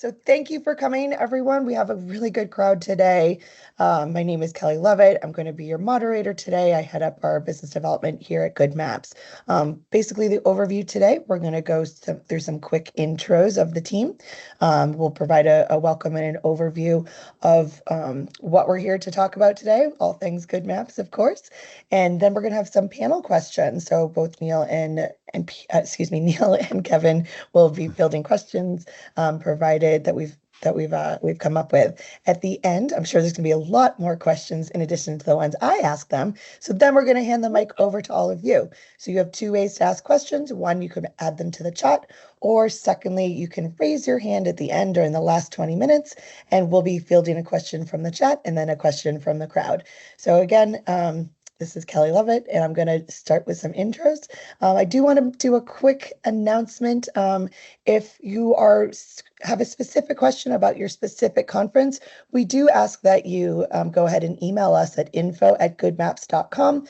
So thank you for coming, everyone. We have a really good crowd today. My name is Kelly Lovett. I'm going to be your moderator today. I head up our business development here at GoodMaps. Basically, the overview today, we're going to go through some quick intros of the team. We'll provide a welcome and an overview of what we're here to talk about today, all things GoodMaps, of course. And then we're going to have some panel questions. So both Neil and Neil and Kevin will be fielding questions provided that we've come up with. At the end, I'm sure there's going to be a lot more questions in addition to the ones I ask them. So then we're going to hand the mic over to all of you. So you have two ways to ask questions. One, you can add them to the chat, or secondly, you can raise your hand at the end or in the last 20 minutes, and we'll be fielding a question from the chat and then a question from the crowd. So again, this is Kelly Lovett, and I'm going to start with some intros. I do want to do a quick announcement. If you have a specific question about your specific conference, we do ask that you go ahead and email us at info@goodmaps.com.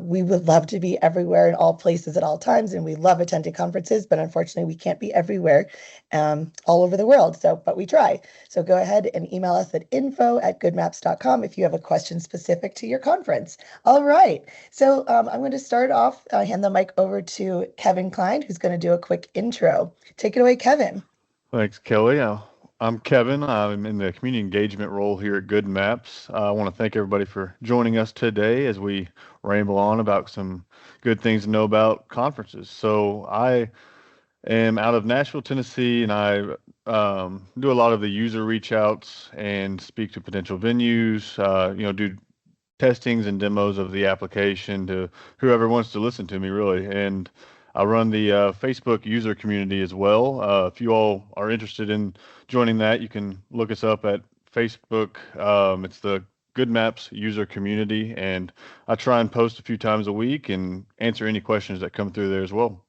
We would love to be everywhere in all places at all times, and we love attending conferences, but unfortunately we can't be everywhere all over the world, but we try. So go ahead and email us at info@goodmaps.com if you have a question specific to your conference. All right, so I'm going to start off, hand the mic over to Kevin Klein, who's going to do a quick intro. Take it away, Kevin. Thanks, Kelly. I'm Kevin. I'm in the community engagement role here at GoodMaps. I want to thank everybody for joining us today as we ramble on about some good things to know about conferences. So I am out of Nashville, Tennessee, and I do a lot of the user reach outs and speak to potential venues, do testings and demos of the application to whoever wants to listen to me, really. And I run the Facebook user community as well. If you all are interested in joining that, you can look us up at Facebook. It's the GoodMaps user community, and I try and post a few times a week and answer any questions that come through there as well.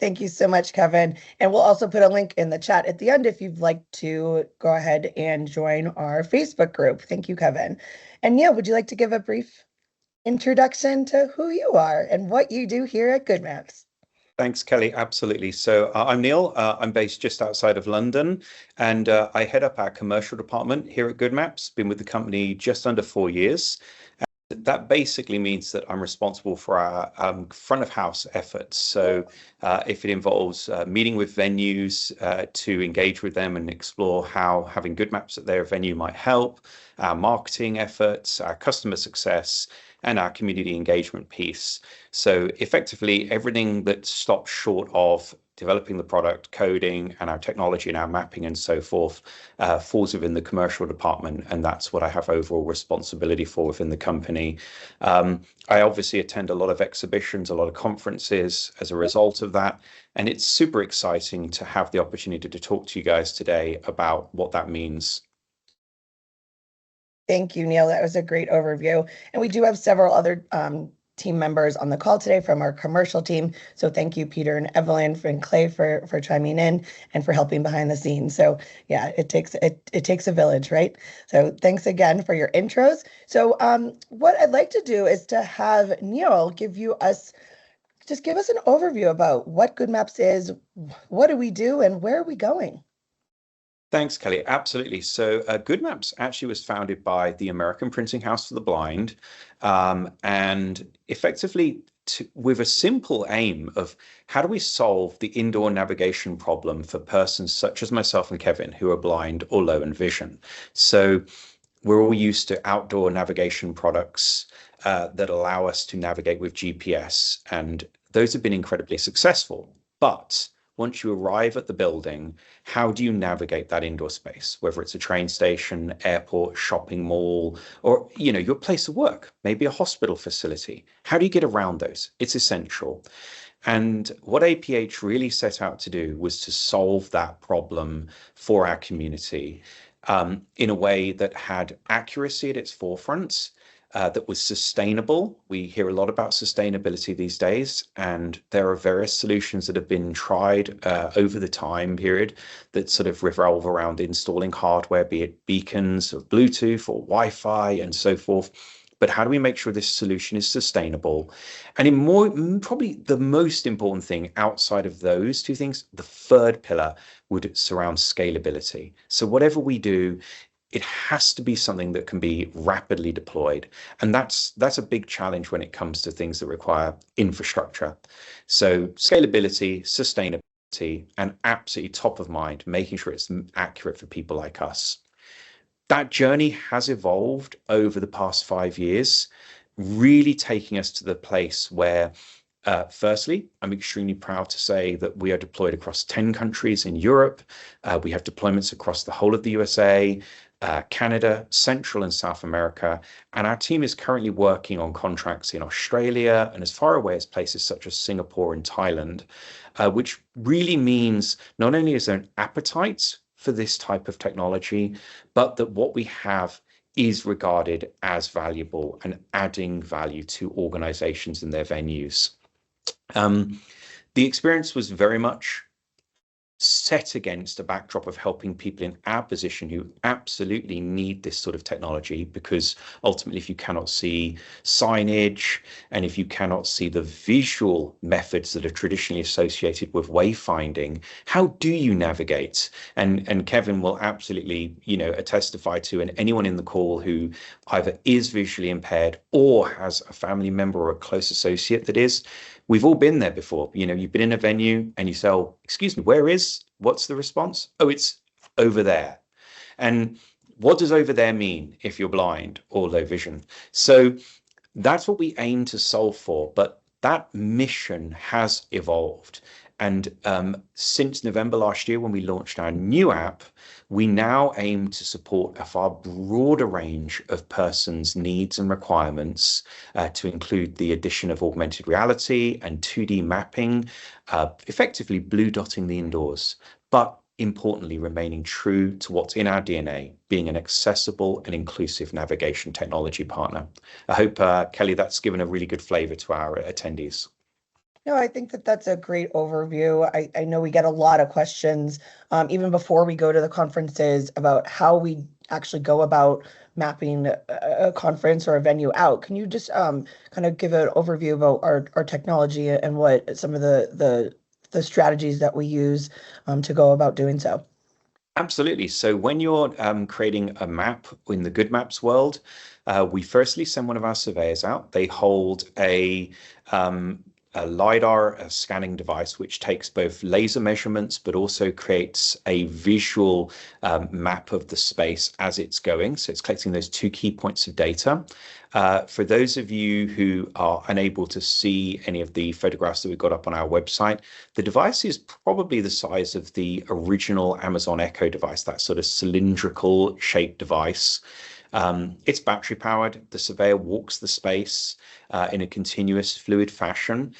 Thank you so much, Kevin. And we'll also put a link in the chat at the end if you'd like to go ahead and join our Facebook group. Thank you, Kevin. And Neil, would you like to give a brief introduction to who you are and what you do here at GoodMaps? Thanks, Kelly. Absolutely. So I'm Neil. I'm based just outside of London, and I head up our commercial department here at GoodMaps. Been with the company just under 4 years. That basically means that I'm responsible for our front of house efforts. So if it involves meeting with venues to engage with them and explore how having GoodMaps at their venue might help, our marketing efforts, our customer success, and our community engagement piece. So effectively, everything that stops short of developing the product, coding, and our technology and our mapping and so forth falls within the commercial department, and that's what I have overall responsibility for within the company. I obviously attend a lot of exhibitions, a lot of conferences as a result of that, and it's super exciting to have the opportunity to talk to you guys today about what that means. Thank you, Neil. That was a great overview. And we do have several other team members on the call today from our commercial team. So thank you, Peter and Evelyn and Clay for chiming in and for helping behind the scenes. So yeah, it takes a village, right? So thanks again for your intros. So what I'd like to do is to have Neil give us an overview about what GoodMaps is, what do we do, and where are we going? Thanks, Kelly. Absolutely. So GoodMaps actually was founded by the American Printing House for the Blind, and effectively with a simple aim of how do we solve the indoor navigation problem for persons such as myself and Kevin who are blind or low in vision. So we're all used to outdoor navigation products that allow us to navigate with GPS, and those have been incredibly successful. But once you arrive at the building, how do you navigate that indoor space, whether it's a train station, airport, shopping mall, or your place of work, maybe a hospital facility? How do you get around those? It's essential. And what APH really set out to do was to solve that problem for our community in a way that had accuracy at its forefront, that was sustainable. We hear a lot about sustainability these days, and there are various solutions that have been tried over the time period that sort of revolve around installing hardware, be it beacons or Bluetooth or Wi-Fi and so forth. but how do we make sure this solution is sustainable? And in more, probably the most important thing outside of those two things, the third pillar would surround scalability. So whatever we do, it has to be something that can be rapidly deployed. And that's a big challenge when it comes to things that require infrastructure. So scalability, sustainability, and absolutely top of mind, making sure it's accurate for people like us. That journey has evolved over the past 5 years, really taking us to the place where, firstly, I'm extremely proud to say that we are deployed across 10 countries in Europe. We have deployments across the whole of the USA, Canada, Central and South America, and our team is currently working on contracts in Australia and as far away as places such as Singapore and Thailand, which really means not only is there an appetite for this type of technology, but that what we have is regarded as valuable and adding value to organizations and their venues. The experience was very much set against a backdrop of helping people in our position who absolutely need this sort of technology, because ultimately, if you cannot see signage and if you cannot see the visual methods that are traditionally associated with wayfinding, how do you navigate? And Kevin will absolutely, testify to, and anyone in the call who either is visually impaired or has a family member or a close associate that is, we've all been there before. You've been in a venue and you say, oh, excuse me, what's the response? Oh, it's over there. And what does over there mean if you're blind or low vision? So that's what we aim to solve for. But that mission has evolved. And since November last year, when we launched our new app, we now aim to support a far broader range of persons' needs and requirements, to include the addition of augmented reality and 2D mapping, effectively blue dotting the indoors, but importantly, remaining true to what's in our DNA, being an accessible and inclusive navigation technology partner. I hope, Kelly, that's given a really good flavor to our attendees. No, I think that that's a great overview. I know we get a lot of questions, even before we go to the conferences, about how we actually go about mapping a conference or a venue out. Can you just kind of give an overview about our technology and what some of the strategies that we use to go about doing so? Absolutely. So when you're creating a map in the GoodMaps world, we firstly send one of our surveyors out. They hold a LiDAR scanning device, which takes both laser measurements, but also creates a visual map of the space as it's going. So it's collecting those two key points of data. For those of you who are unable to see any of the photographs that we've got up on our website, the device is probably the size of the original Amazon Echo device, that sort of cylindrical shaped device. It's battery powered. The surveyor walks the space in a continuous fluid fashion.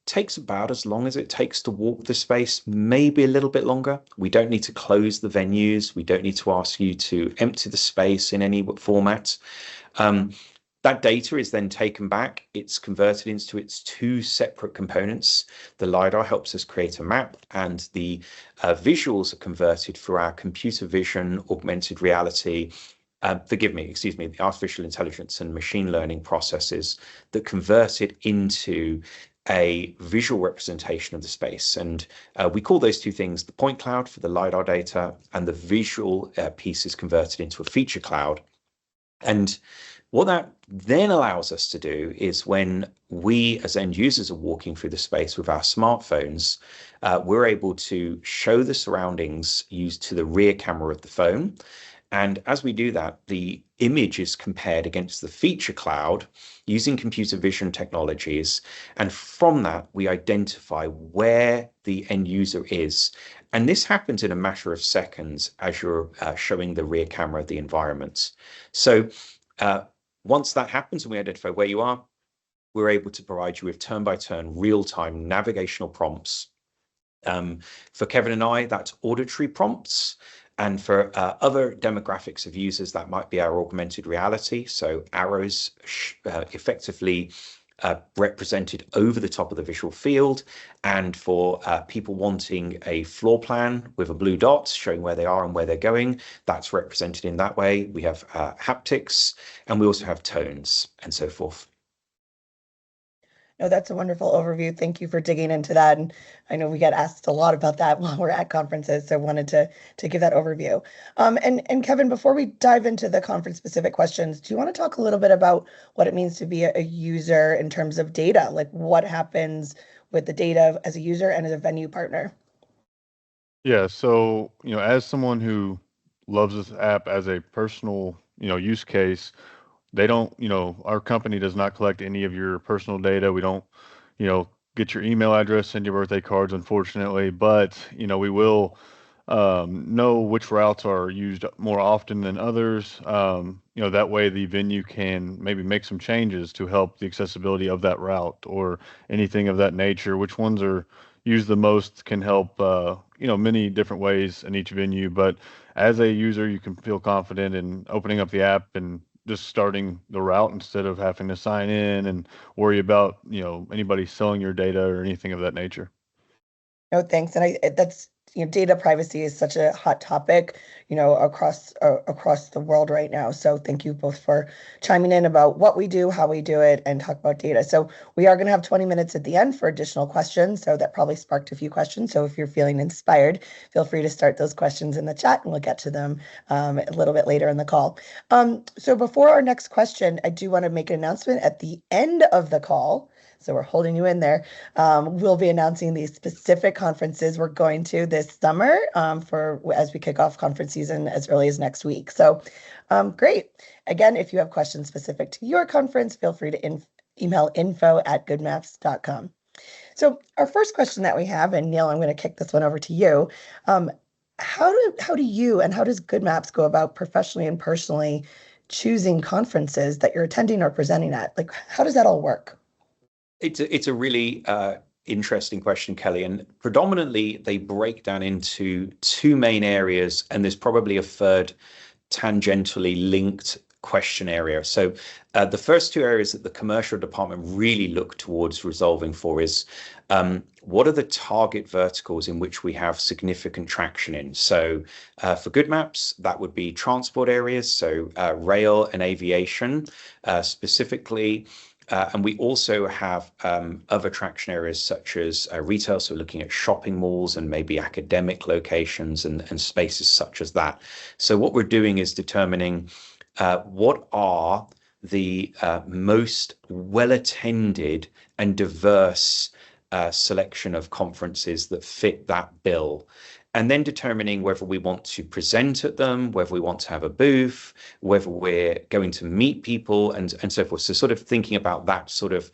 Takes about as long as it takes to walk the space, maybe a little bit longer. We don't need to close the venues. We don't need to ask you to empty the space in any format. That data is then taken back. It's converted into its two separate components. The LiDAR helps us create a map, and the visuals are converted through our computer vision, augmented reality, the artificial intelligence and machine learning processes that convert it into a visual representation of the space. And we call those two things the point cloud for the LiDAR data, and the visual piece is converted into a feature cloud. And what that then allows us to do is, when we as end users are walking through the space with our smartphones, we're able to show the surroundings used to the rear camera of the phone. And as we do that, the image is compared against the feature cloud using computer vision technologies. And from that, we identify where the end user is. And this happens in a matter of seconds as you're showing the rear camera of the environment. So once that happens and we identify where you are, we're able to provide you with turn-by-turn real-time navigational prompts. For Kevin and I, that's auditory prompts. And for other demographics of users, that might be our augmented reality. So arrows effectively represented over the top of the visual field. And for people wanting a floor plan with a blue dot showing where they are and where they're going, that's represented in that way. We have haptics, and we also have tones and so forth. No, that's a wonderful overview. Thank you for digging into that. And I know we get asked a lot about that while we're at conferences, so I wanted to give that overview. And Kevin, before we dive into the conference specific questions, do you want to talk a little bit about what it means to be a user in terms of data? Like what happens with the data as a user and as a venue partner? Yeah, so, as someone who loves this app as a personal, use case, they don't, our company does not collect any of your personal data. We don't, get your email address, send your birthday cards, unfortunately, but, we will know which routes are used more often than others. That way the venue can maybe make some changes to help the accessibility of that route or anything of that nature. Which ones are used the most can help, many different ways in each venue. But as a user, you can feel confident in opening up the app and just starting the route instead of having to sign in and worry about, anybody selling your data or anything of that nature. No, thanks. And that's, data privacy is such a hot topic, across the world right now. So thank you both for chiming in about what we do, how we do it, and talk about data. So we are going to have 20 minutes at the end for additional questions. So that probably sparked a few questions. So if you're feeling inspired, feel free to start those questions in the chat and we'll get to them a little bit later in the call. So before our next question, I do want to make an announcement at the end of the call. So we're holding you in there. We'll be announcing the specific conferences we're going to this summer as we kick off conference season as early as next week. So great. Again, if you have questions specific to your conference, feel free to email info@goodmaps.com. So our first question that we have, and Neil, I'm going to kick this one over to you. How do you and how does GoodMaps go about professionally and personally choosing conferences that you're attending or presenting at? Like, how does that all work? It's a really interesting question, Kelly, and predominantly they break down into two main areas, and there's probably a third tangentially linked question area. So the first two areas that the commercial department really look towards resolving for is what are the target verticals in which we have significant traction in? So for GoodMaps, that would be transport areas, so rail and aviation specifically. And we also have other traction areas such as retail, so looking at shopping malls and maybe academic locations and spaces such as that. So what we're doing is determining what are the most well-attended and diverse selection of conferences that fit that bill, and then determining whether we want to present at them, whether we want to have a booth, whether we're going to meet people, and so forth. So sort of thinking about that sort of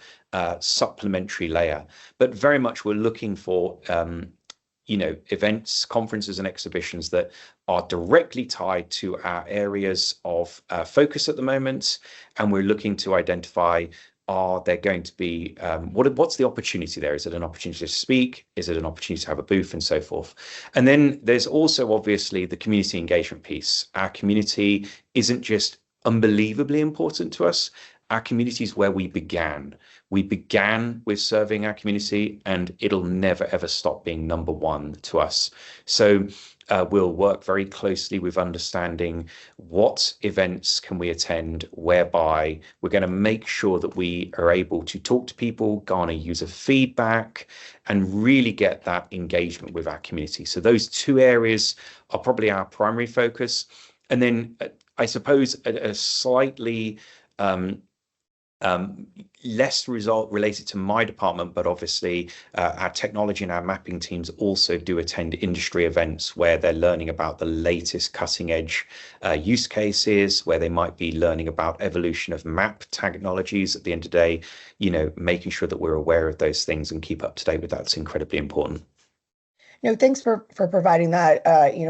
supplementary layer. But very much we're looking for events, conferences, and exhibitions that are directly tied to our areas of focus at the moment. And we're looking to identify, are there going to be, what's the opportunity there? Is it an opportunity to speak? Is it an opportunity to have a booth and so forth? And then there's also obviously the community engagement piece. Our community isn't just unbelievably important to us. Our community is where we began. We began with serving our community, and it'll never, ever stop being number one to us. So we'll work very closely with understanding what events can we attend, whereby we're going to make sure that we are able to talk to people, garner user feedback, and really get that engagement with our community. So those two areas are probably our primary focus. And then I suppose a slightly less result related to my department, but obviously our technology and our mapping teams also do attend industry events where they're learning about the latest cutting edge use cases, where they might be learning about evolution of map technologies. At the end of the day, making sure that we're aware of those things and keep up to date with that's incredibly important. Thanks for providing that.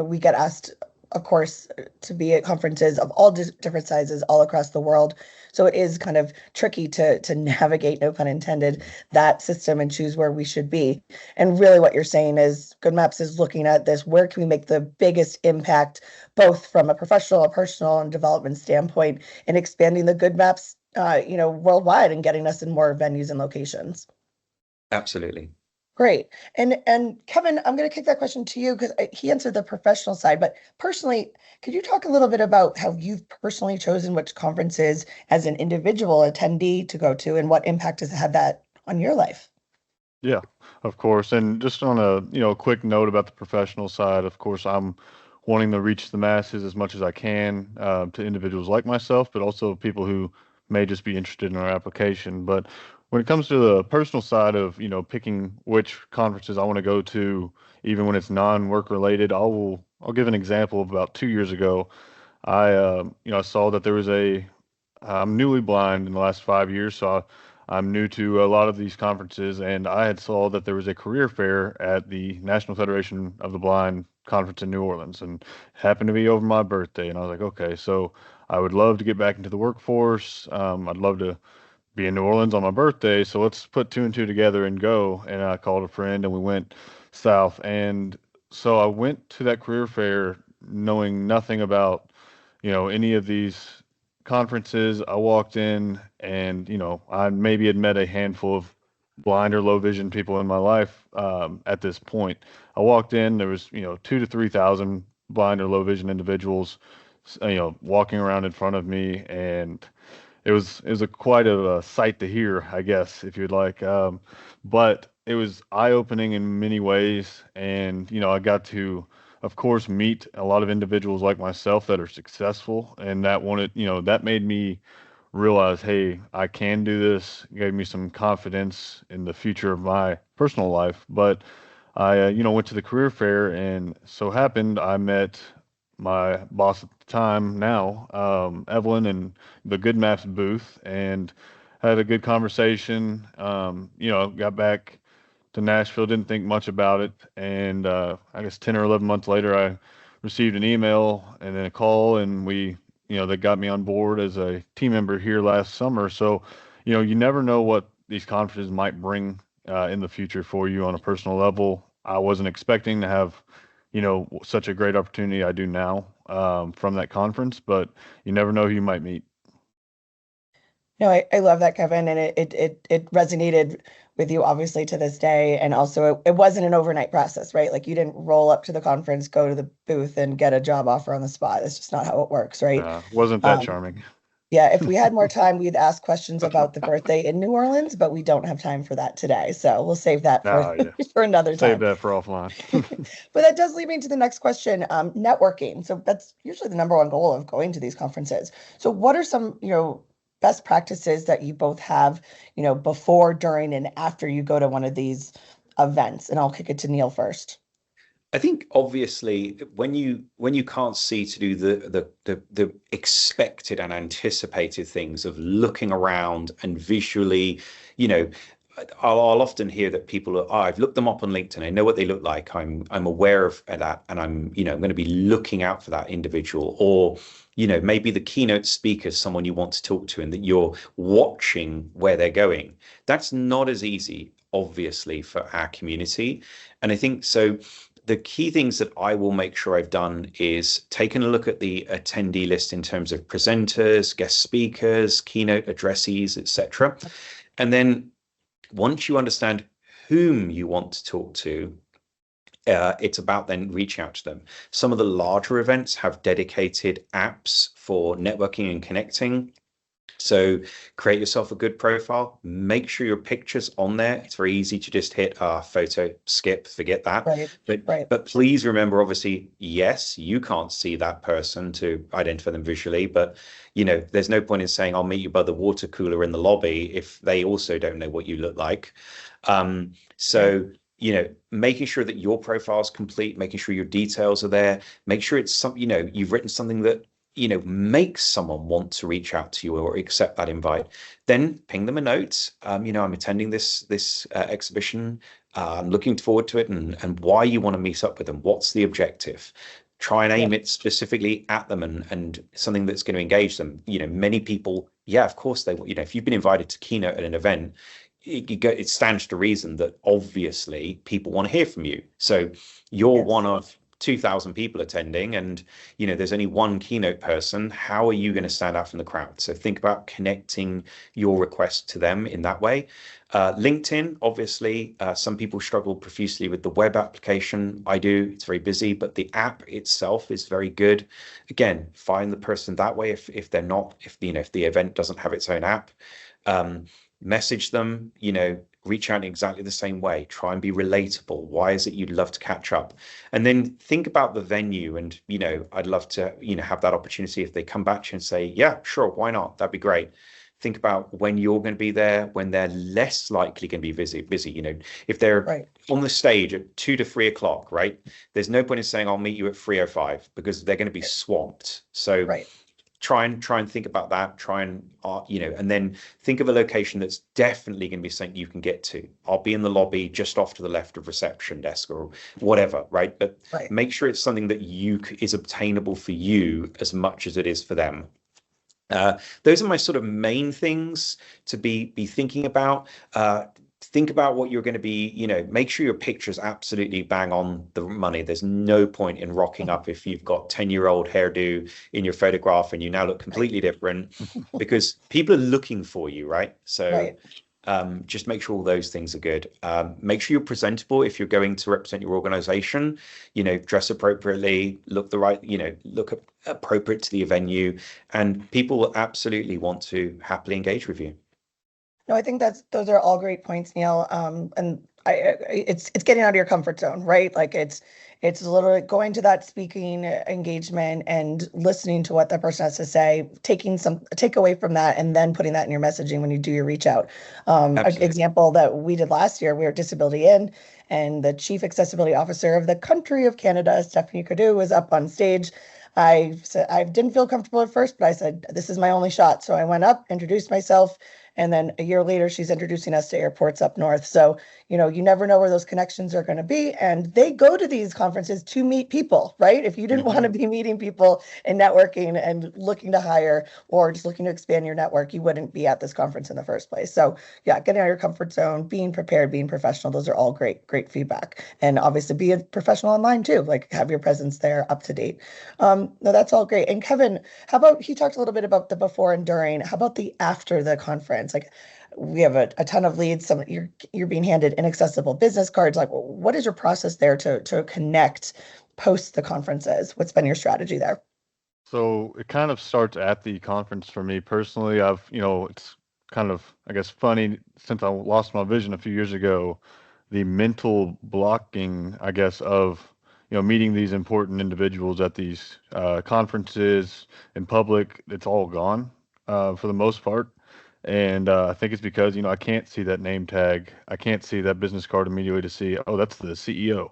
We get asked, of course, to be at conferences of all different sizes all across the world. So it is kind of tricky to navigate, no pun intended, that system and choose where we should be. And really what you're saying is GoodMaps is looking at this, where can we make the biggest impact, both from a professional, a personal, and development standpoint in expanding the GoodMaps worldwide and getting us in more venues and locations. Absolutely. Great. And Kevin, I'm going to kick that question to you because he answered the professional side, but personally, could you talk a little bit about how you've personally chosen which conferences as an individual attendee to go to and what impact has had that on your life? Yeah, of course. And just on a, quick note about the professional side, of course, I'm wanting to reach the masses as much as I can, to individuals like myself, but also people who may just be interested in our application. But when it comes to the personal side of, picking which conferences I want to go to, even when it's non-work related, I'll give an example of about 2 years ago. I saw that there was I'm newly blind in the last 5 years, so I'm new to a lot of these conferences, and I had saw that there was a career fair at the National Federation of the Blind conference in New Orleans, and it happened to be over my birthday, and I was like, okay, so I would love to get back into the workforce. I'd love to be in New Orleans on my birthday, so let's put two and two together and go. And I called a friend, and we went south, and so I went to that career fair knowing nothing about any of these conferences. I walked in and, I maybe had met a handful of blind or low vision people in my life, at this point. I walked in, there was, 2 to 3 thousand blind or low vision individuals, walking around in front of me. And it was a quite a sight to hear, I guess, if you'd like. But it was eye-opening in many ways, and I got to, of course, meet a lot of individuals like myself that are successful, and that made me realize, hey, I can do this. It gave me some confidence in the future of my personal life. But I, went to the career fair, and so happened I met my boss at the time now, Evelyn, in the GoodMaps booth, and had a good conversation. Got back to Nashville, didn't think much about it, and I guess 10 or 11 months later, I received an email and then a call, and they got me on board as a team member here last summer. So, you never know what these conferences might bring in the future for you on a personal level. I wasn't expecting to have, such a great opportunity I do now, from that conference, but you never know who you might meet. No, I love that, Kevin, and it resonated with you obviously to this day. And also it wasn't an overnight process, right? Like you didn't roll up to the conference, go to the booth and get a job offer on the spot. That's just not how it works, right? Wasn't that Um, charming? yeah, if we had more time, we'd ask questions about the birthday in New Orleans, but we don't have time for that today. So we'll save that for No, yeah. for another Save time. that for offline. But that does lead me to the next question, networking. So that's usually the number one goal of going to these conferences. So what are some, best practices that you both have, before, during, and after you go to one of these events? And I'll kick it to Neil first. I think obviously when you can't see to do the expected and anticipated things of looking around and visually, you know, I'll often hear that people are, oh, I've looked them up on LinkedIn. I know what they look like. I'm aware of that, and I'm going to be looking out for that individual, or maybe the keynote speaker is someone you want to talk to, and that you're watching where they're going. That's not as easy, obviously, for our community, and I think so. The key things that I will make sure I've done is taken a look at the attendee list in terms of presenters, guest speakers, keynote addressees, etc. And then once you understand whom you want to talk to, it's about then reaching out to them. Some of the larger events have dedicated apps for networking and connecting. So create yourself a good profile, make sure your picture's on there. It's very easy to just hit photo, skip, forget that. Right, But right. but please remember, obviously, yes, you can't see that person to identify them visually, but there's no point in saying I'll meet you by the water cooler in the lobby if they also don't know what you look like. Right. So making sure that your profile is complete, making sure your details are there, make sure it's something, you've written something that makes someone want to reach out to you or accept that invite. Then ping them a note. I'm attending this exhibition. I'm looking forward to it, and why you want to meet up with them. What's the objective? Try and Yeah. aim it specifically at them, and something that's going to engage them. Many people, yeah, of course they. If you've been invited to keynote at an event, it stands to reason that obviously people want to hear from you. So you're Yes. one of 2,000 people attending and there's only one keynote person, how are you going to stand out from the crowd? So think about connecting your request to them in that way. LinkedIn, obviously, some people struggle profusely with the web application. I do. It's very busy, but the app itself is very good. Again, find the person that way if they're not, if the event doesn't have its own app. Message them, reach out in exactly the same way. Try and be relatable. Why is it you'd love to catch up? And then think about the venue. And, I'd love to, have that opportunity if they come back to you and say, yeah, sure, why not? That'd be great. Think about when you're going to be there, when they're less likely going to be busy. If they're Right. on the stage at 2 to 3 o'clock, right? There's no point in saying, I'll meet you at 3:05 because they're going to be swamped. So Right. try and think about that, and then think of a location that's definitely going to be something you can get to. I'll be in the lobby just off to the left of reception desk or whatever, right? But Right. make sure it's something that is obtainable for you as much as it is for them. Those are my sort of main things to be thinking about. Think about what you're going to be, make sure your picture's absolutely bang on the money. There's no point in rocking up if you've got 10-year-old hairdo in your photograph and you now look completely different because people are looking for you, right? So Right. just make sure all those things are good. Make sure you're presentable if you're going to represent your organization, dress appropriately, look appropriate to the venue, and people will absolutely want to happily engage with you. No, I think those are all great points, Neil. And it's getting out of your comfort zone, right? Like it's literally going to that speaking engagement and listening to what that person has to say, take away from that, and then putting that in your messaging when you do your reach out. An Absolutely. example that we did last year, we were at Disability In, and the Chief Accessibility Officer of the country of Canada, Stephanie Cadu, was up on stage. I said I didn't feel comfortable at first, but I said, this is my only shot. So I went up, introduced myself, and then a year later, she's introducing us to airports up north. So, you never know where those connections are going to be. And they go to these conferences to meet people, right? If you didn't want to be meeting people and networking and looking to hire or just looking to expand your network, you wouldn't be at this conference in the first place. So, yeah, getting out of your comfort zone, being prepared, being professional, those are all great feedback. And obviously, be a professional online too, like have your presence there up to date. No, that's all great. And Kevin, how about he talked a little bit about the before and during. How about the after the conference? Like we have a ton of leads. Some you're being handed inaccessible business cards. Like what is your process there to connect post the conferences? What's been your strategy there? So it kind of starts at the conference for me personally. It's kind of, I guess, funny since I lost my vision a few years ago, the mental blocking, I guess, of, meeting these important individuals at these conferences in public, it's all gone for the most part. And I think it's because, I can't see that name tag. I can't see that business card immediately to see, oh, that's the CEO.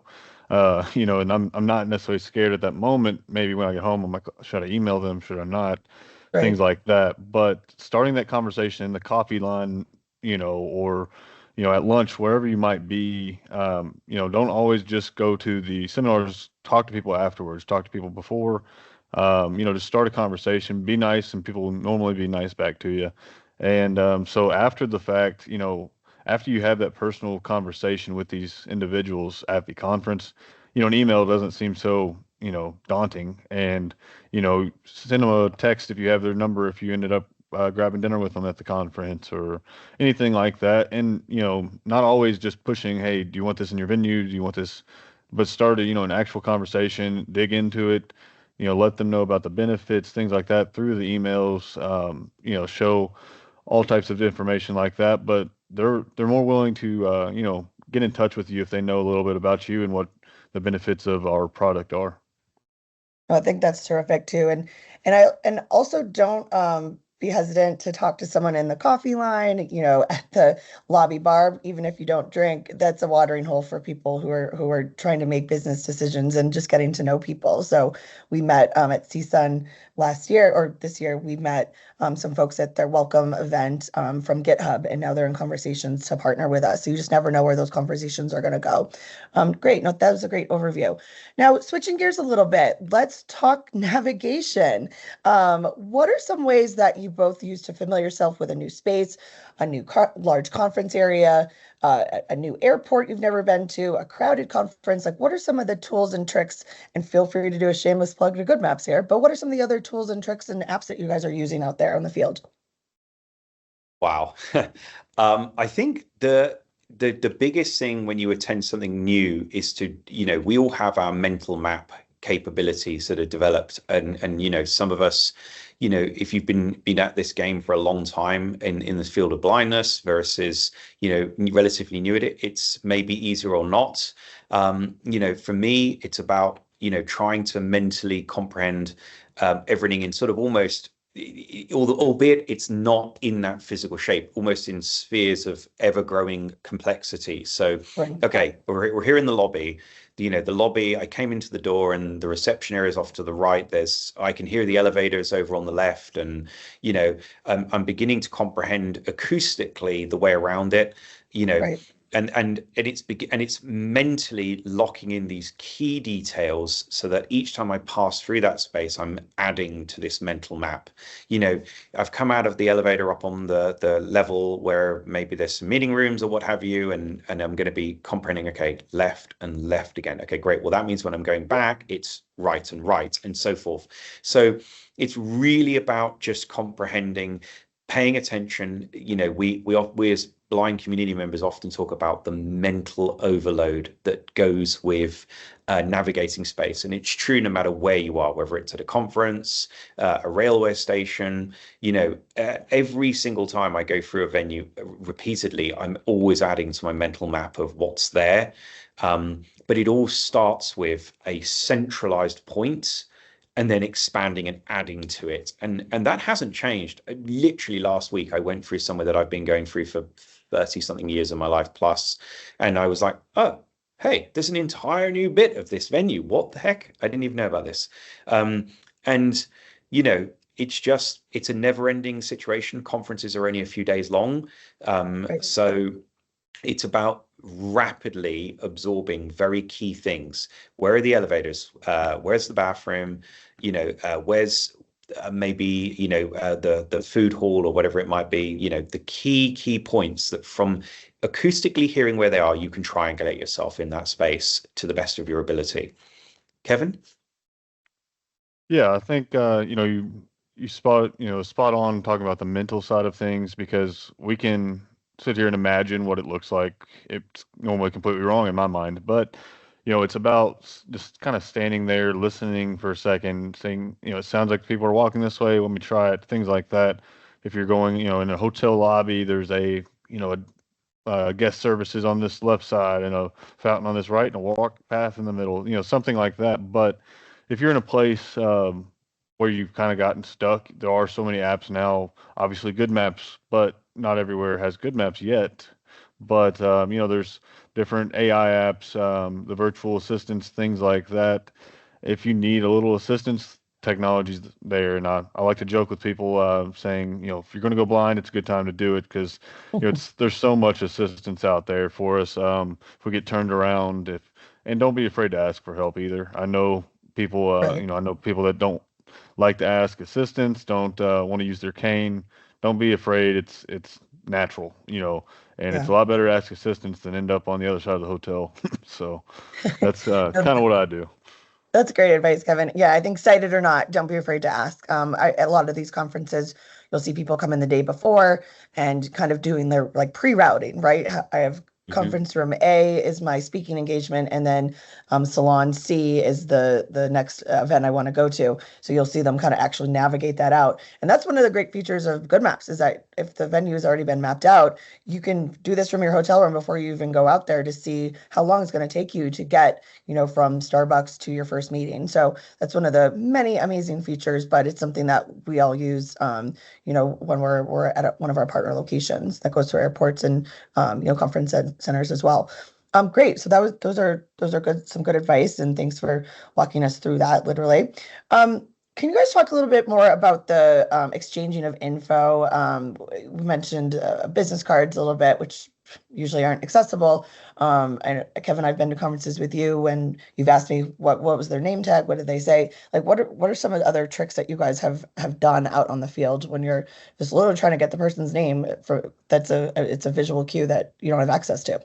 And I'm not necessarily scared at that moment. Maybe when I get home, I'm like, should I email them? Should I not? Things Right. like that. But starting that conversation in the coffee line, or at lunch, wherever you might be, don't always just go to the seminars. Talk to people afterwards. Talk to people before. Just start a conversation. Be nice, and people will normally be nice back to you. And so after the fact, after you have that personal conversation with these individuals at the conference, an email doesn't seem so, daunting. And, send them a text if you have their number, if you ended up grabbing dinner with them at the conference or anything like that. And, not always just pushing, hey, do you want this in your venue? Do you want this? But start an actual conversation, dig into it, let them know about the benefits, things like that through the emails, show all types of information like that, but they're more willing to get in touch with you if they know a little bit about you and what the benefits of our product are. I think that's terrific too. And also don't be hesitant to talk to someone in the coffee line, at the lobby bar, even if you don't drink. That's a watering hole for people who are trying to make business decisions and just getting to know people. So we met at CSUN last year or this year. We met some folks at their welcome event from GitHub, and now they're in conversations to partner with us. So you just never know where those conversations are going to go. Great. No, that was a great overview. Now, switching gears a little bit, let's talk navigation. What are some ways that you you've both used to familiar yourself with a new space, a new large conference area, a new airport you've never been to, a crowded conference? Like, what are some of the tools and tricks? And feel free to do a shameless plug to GoodMaps here. But what are some of the other tools and tricks and apps that you guys are using out there on the field? Wow. I think the biggest thing when you attend something new is to, we all have our mental map capabilities that are developed, and some of us, if you've been at this game for a long time in the field of blindness versus, relatively new at it, it's maybe easier or not. For me, it's about, trying to mentally comprehend everything in sort of almost, albeit it's not in that physical shape, almost in spheres of ever-growing complexity. So, Right. okay, we're here in the lobby. The lobby, I came into the door and the reception area is off to the right. I can hear the elevators over on the left, and I'm beginning to comprehend acoustically the way around it. You know, Right. and it's mentally locking in these key details so that each time I pass through that space, I'm adding to this mental map. I've come out of the elevator up on the level where maybe there's some meeting rooms or what have you, and I'm going to be comprehending, okay, left and left again. Okay, great. Well, that means when I'm going back, it's right and so forth. So it's really about just comprehending, paying attention. We as blind community members often talk about the mental overload that goes with navigating space, and it's true no matter where you are, whether it's at a conference, a railway station. Every single time I go through a venue repeatedly, I'm always adding to my mental map of what's there. But it all starts with a centralized point and then expanding and adding to it. And that hasn't changed. Literally last week, I went through somewhere that I've been going through for 30 something years of my life plus. And I was like, oh, hey, there's an entire new bit of this venue. What the heck? I didn't even know about this. And, it's a never ending situation. Conferences are only a few days long. Right. So it's about rapidly absorbing very key things. Where are the elevators? Where's the bathroom? Where's maybe the food hall or whatever it might be. The key points that from acoustically hearing where they are, you can triangulate yourself in that space to the best of your ability. Kevin? Yeah, I think you spot on talking about the mental side of things, because we can sit here and imagine what it looks like. It's normally completely wrong in my mind, but it's about just kind of standing there, listening for a second, saying, it sounds like people are walking this way. Let me try it. Things like that. If you're going, in a hotel lobby, there's guest services on this left side and a fountain on this right and a walk path in the middle, something like that. But if you're in a place where you've kind of gotten stuck, there are so many apps now, obviously GoodMaps, but not everywhere has GoodMaps yet. But, there's different AI apps, the virtual assistants, things like that. If you need a little assistance, technology's there. And I like to joke with people saying, if you're going to go blind, it's a good time to do it, because there's so much assistance out there for us. If we get turned around, and don't be afraid to ask for help either. I know people, Right. I know people that don't like to ask assistance, don't want to use their cane. Don't be afraid. It's natural, and it's Yeah. a lot better to ask assistance than end up on the other side of the hotel. So that's No, kind of what I do. that's great advice, Kevin. Yeah, I think cited or not, don't be afraid to ask. At a lot of these conferences, you'll see people come in the day before and kind of doing their like pre-routing, right? I have Mhm. conference room A is my speaking engagement, and then salon C is the next event I want to go to. So you'll see them kind of actually navigate that out. And that's one of the great features of GoodMaps is that if the venue has already been mapped out, you can do this from your hotel room before you even go out there to see how long it's going to take you to get from Starbucks to your first meeting. So that's one of the many amazing features, but it's something that we all use, when we're at one of our partner locations that goes to airports and, conference centers as well. Great. So those are good, some good advice, and thanks for walking us through that literally. Can you guys talk a little bit more about the exchanging of info? We mentioned business cards a little bit, which usually aren't accessible. And Kevin, I've been to conferences with you when you've asked me what was their name tag, what did they say? Like what are some of the other tricks that you guys have done out on the field when you're just literally trying to get the person's name for that's it's a visual cue that you don't have access to.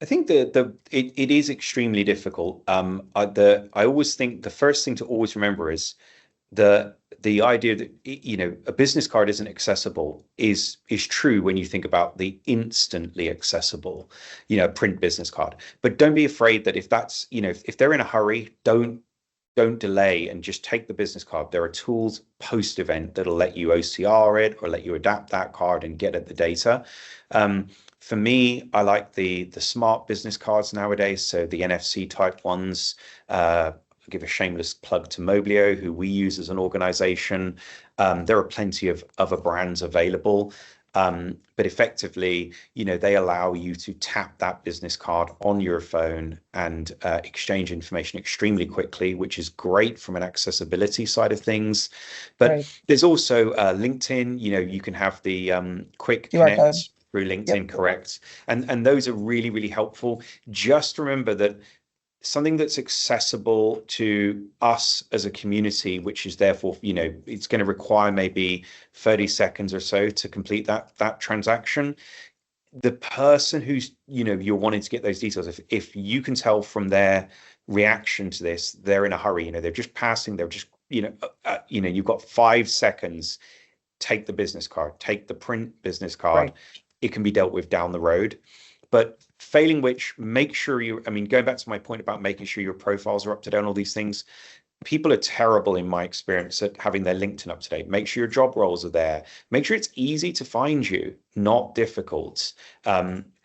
I think it is extremely difficult. I always think the first thing to always remember is the idea that a business card isn't accessible is true when you think about the instantly accessible print business card. But don't be afraid that if they're in a hurry, don't delay and just take the business card. There are tools post event that'll let you OCR it or let you adapt that card and get at the data. For me, I like the smart business cards nowadays, so the NFC type ones. I'll give a shameless plug to Moblio, who we use as an organization. There are plenty of other brands available. But effectively, they allow you to tap that business card on your phone and exchange information extremely quickly, which is great from an accessibility side of things. But Right. there's also LinkedIn. You can have the quick QR code. connect through Yep. LinkedIn, correct? And those are really, really helpful. Just remember that something that's accessible to us as a community, which is therefore, it's going to require maybe 30 seconds or so to complete that transaction. The person who's, you're wanting to get those details, if you can tell from their reaction to this, they're in a hurry, they're just passing, they're just, you've got 5 seconds, take the business card, take the print business card. Right. It can be dealt with down the road. But failing which, make sure going back to my point about making sure your profiles are up to date on all these things, people are terrible in my experience at having their LinkedIn up to date. Make sure your job roles are there. Make sure it's easy to find you, not difficult.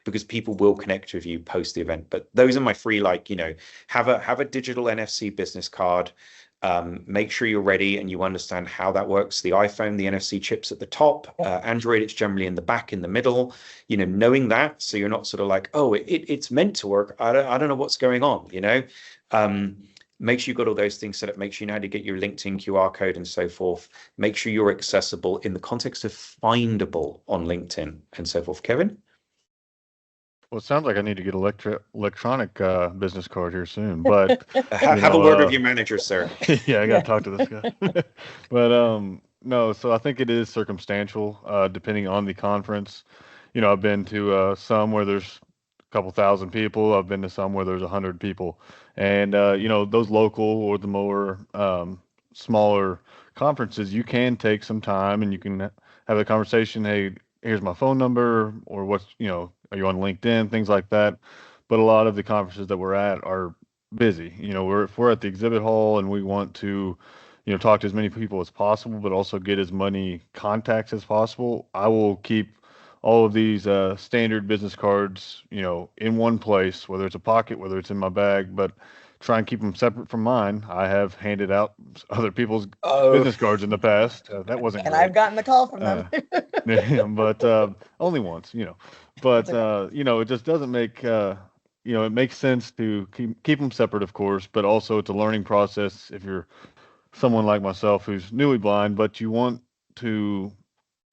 Because people will connect with you post the event. But those are my three, have a digital NFC business card. Make sure you're ready and you understand how that works. The iPhone, the NFC chips at the top, Android, it's generally in the back, in the middle, knowing that. So you're not sort of like, oh, it's meant to work. I don't know what's going on, make sure you've got all those things set up. Make sure you know how to get your LinkedIn QR code and so forth. Make sure you're accessible in the context of findable on LinkedIn and so forth. Kevin? Well, it sounds like I need to get electronic business card here soon, but Have a word with your manager, sir. yeah, I got Yeah. to talk to this guy. But no, so I think it is circumstantial, depending on the conference. I've been to some where there's a couple thousand people. I've been to some where there's 100 people, and those local or the more smaller conferences, you can take some time and you can have a conversation. Hey, here's my phone number, or what's are you on LinkedIn, things like that. But a lot of the conferences that we're at are busy. If we're at the exhibit hall and we want to, talk to as many people as possible, but also get as many contacts as possible, I will keep all of these standard business cards, in one place, whether it's a pocket, whether it's in my bag, but try and keep them separate from mine. I have handed out other people's Oh, business cards in the past. That wasn't And great. I've gotten the call from Uh, them. but only once. That's But okay. it just doesn't make it makes sense to keep them separate, of course, but also it's a learning process if you're someone like myself who's newly blind, but you want to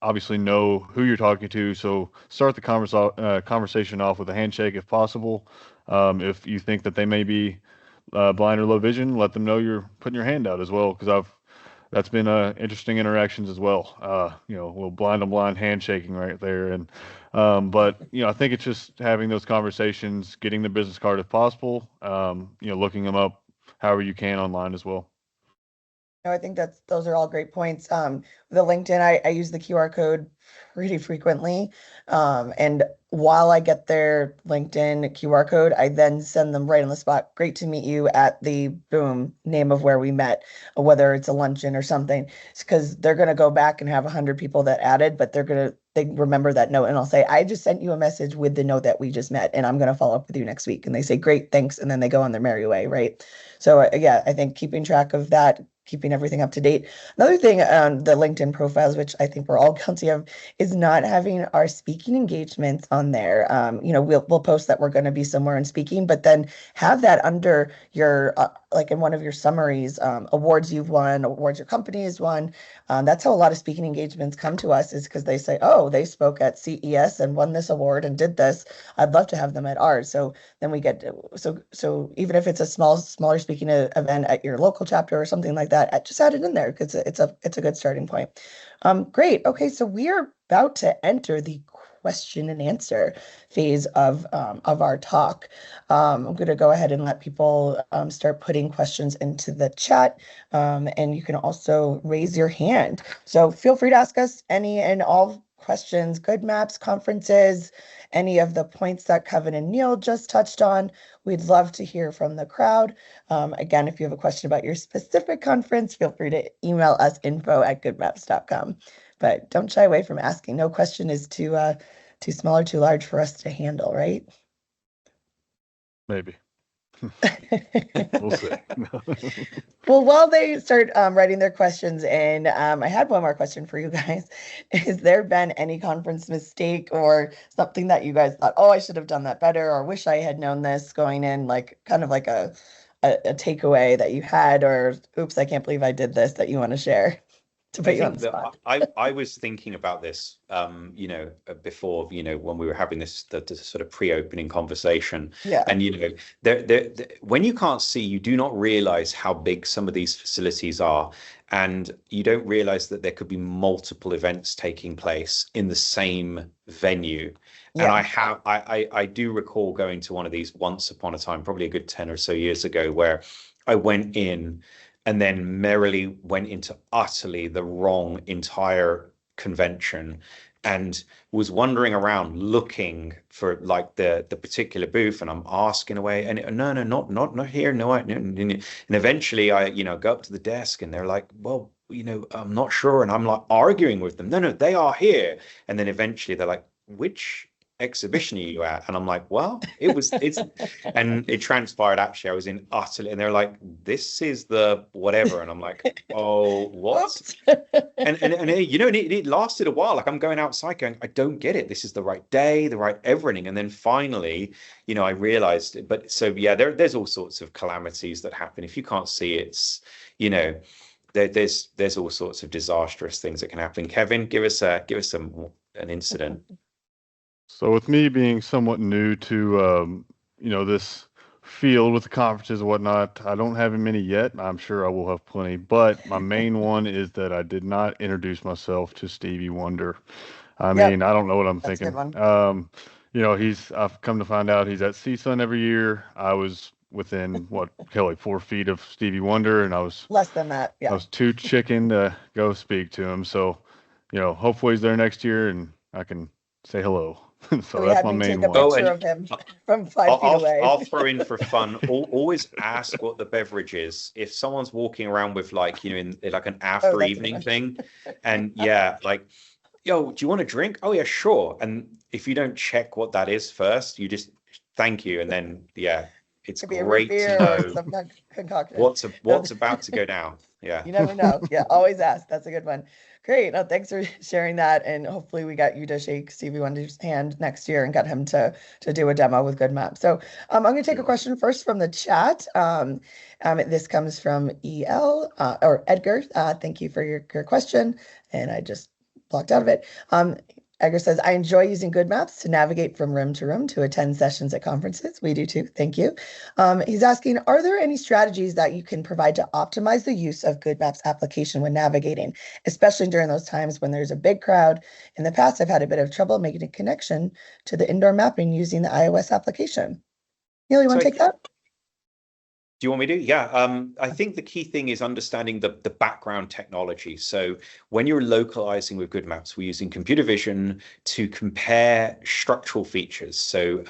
obviously know who you're talking to. So start the conversation off with a handshake if possible. If you think that they may be blind or low vision, let them know you're putting your hand out as well, because that's been interesting interactions as well. We'll blind on blind handshaking right there, and but I think it's just having those conversations, getting the business card if possible. Looking them up however you can online as well. No, I think those are all great points. The LinkedIn, I use the QR code pretty frequently. And while I get their LinkedIn QR code, I then send them right on the spot. Great to meet you at the boom name of where we met, whether it's a luncheon or something. Because they're gonna go back and have 100 people that added, but they remember that note, and I'll say, I just sent you a message with the note that we just met, and I'm gonna follow up with you next week. And they say, great, thanks, and then they go on their merry way, right? So yeah, I think keeping track of that keeping everything up to date. Another thing on the LinkedIn profiles, which I think we're all guilty of, is not having our speaking engagements on there. We'll post that we're going to be somewhere and speaking, but then have that under your like in one of your summaries, awards you've won, awards your company has won. That's how a lot of speaking engagements come to us, is because they say, oh, they spoke at CES and won this award and did this. I'd love to have them at ours. So then we get so even if it's a smaller speaking event at your local chapter or something like that, just add it in there because it's a good starting point. Great. Okay, so we are about to enter the question and answer phase of our talk. I'm going to go ahead and let people start putting questions into the chat, and you can also raise your hand. So feel free to ask us any and all questions, GoodMaps, conferences, any of the points that Kevin and Neil just touched on. We'd love to hear from the crowd. Again, if you have a question about your specific conference, feel free to email us info@goodmaps.com. But don't shy away from asking. No question is too small or too large for us to handle, right? Maybe. We'll see. Well, while they start writing their questions in, I had one more question for you guys. Has there been any conference mistake or something that you guys thought, oh, I should have done that better, or wish I had known this going in, like kind of like a takeaway that you had, or oops, I can't believe I did this, that you want to share to put you on the spot? I was thinking about this, before, when we were having the sort of pre-opening conversation. Yeah. And, there, when you can't see, you do not realize how big some of these facilities are. And you don't realize that there could be multiple events taking place in the same venue. Yeah. And I do recall going to one of these once upon a time, probably a good 10 or so years ago, where I went in and then merrily went into utterly the wrong entire convention and was wandering around looking for like the particular booth, and I'm asking away, and no, not here, no, and eventually I go up to the desk and they're like, well, I'm not sure, and I'm like arguing with them, no, they are here, and then eventually they're like, which exhibition are you at? And I'm like, well, it's and it transpired actually I was in utterly, and they're like, this is the whatever, and I'm like, oh, what? and it lasted a while. Like I'm going outside going, I don't get it, this is the right day, the right everything. And then finally, I realized it. But so yeah, there's all sorts of calamities that happen if you can't see. It's there's all sorts of disastrous things that can happen. Kevin, give us an incident. So with me being somewhat new to this field with the conferences and whatnot, I don't have many yet. I'm sure I will have plenty, but my main one is that I did not introduce myself to Stevie Wonder. I mean, I don't know what I'm That's a thinking. good one. I've come to find out he's at CSUN every year. I was within Kelly, 4 feet of Stevie Wonder, and I was Less than that. Yeah. I was too chicken to go speak to him. So, hopefully he's there next year and I can say hello. So we that's had my me main take a one. picture of him from 5 feet away. I'll throw in for fun. Always ask what the beverage is. If someone's walking around with in like an after evening thing, and like, yo, do you want a drink? Oh yeah, sure. And if you don't check what that is first, you just thank you, and then it's great to know concoction. what's about to go down. Yeah. You never know. Yeah, always ask. That's a good one. Great. No, thanks for sharing that. And hopefully we got you to shake Stevie Wonder's hand next year and got him to do a demo with GoodMaps. So I'm going to take a question first from the chat. This comes from EL or Edgar. Thank you for your question. And I just blocked out of it. Edgar says, I enjoy using GoodMaps to navigate from room to room to attend sessions at conferences. We do too. Thank you. He's asking, are there any strategies that you can provide to optimize the use of GoodMaps application when navigating, especially during those times when there's a big crowd? In the past, I've had a bit of trouble making a connection to the indoor mapping using the iOS application. Neil, you want to take that? Do you want me to? Yeah. I think the key thing is understanding the background technology. So when you're localizing with GoodMaps, we're using computer vision to compare structural features. So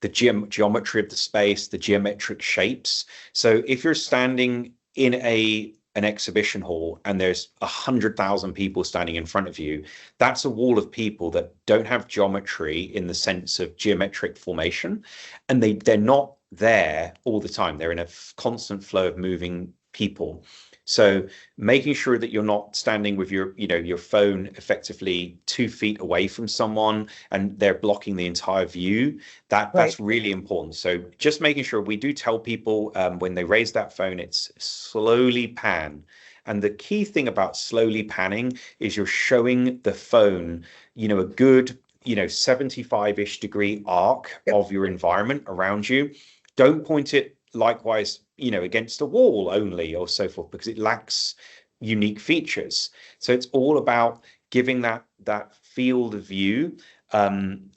the geometry of the space, the geometric shapes. So if you're standing in an exhibition hall and there's 100,000 people standing in front of you, that's a wall of people that don't have geometry in the sense of geometric formation, and they're not there all the time. They're in a constant flow of moving people. So making sure that you're not standing with your phone effectively 2 feet away from someone and they're blocking the entire view, Right. that's really important. So just making sure we do tell people when they raise that phone, it's slowly pan. And the key thing about slowly panning is you're showing the phone, a good, 75-ish degree arc Yep. of your environment around you. Don't point it likewise, against a wall only or so forth, because it lacks unique features. So it's all about giving that field of view. And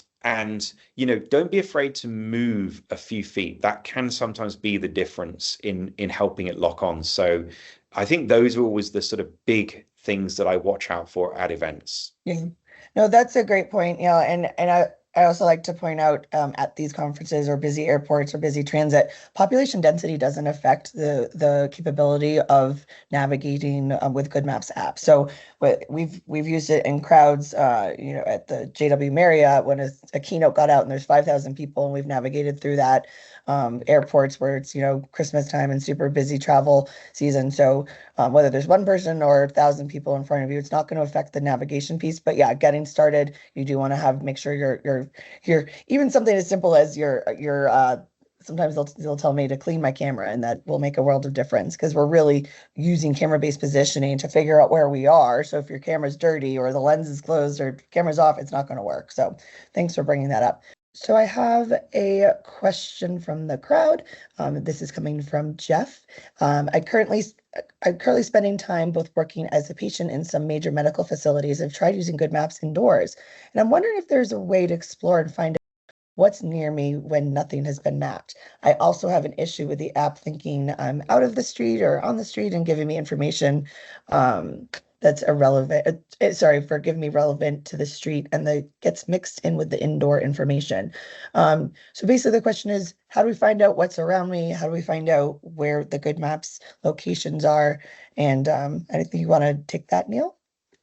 don't be afraid to move a few feet. That can sometimes be the difference in helping it lock on. So I think those are always the sort of big things that I watch out for at events. Yeah. No, that's a great point. Yeah, and I also like to point out at these conferences or busy airports or busy transit, population density doesn't affect the capability of navigating with Good Maps app. So we've used it in crowds, at the JW Marriott when a keynote got out and there's 5,000 people and we've navigated through that. Airports where it's Christmas time and super busy travel season. So whether there's one person or 1,000 people in front of you, it's not going to affect the navigation piece. But yeah, getting started, you do want to make sure you're even something as simple as your sometimes they'll tell me to clean my camera, and that will make a world of difference because we're really using camera-based positioning to figure out where we are. So if your camera's dirty or the lens is closed or camera's off, it's not going to work. So thanks for bringing that up. So I have a question from the crowd. This is coming from Jeff. I'm currently spending time both working as a patient in some major medical facilities. I've tried using Good Maps indoors, and I'm wondering if there's a way to explore and find what's near me when nothing has been mapped. I also have an issue with the app thinking I'm out of the street or on the street and giving me information that's irrelevant. Sorry, for giving me relevant to the street and that gets mixed in with the indoor information. So basically the question is, how do we find out what's around me? How do we find out where the Good Maps locations are? And I think you want to take that, Neil?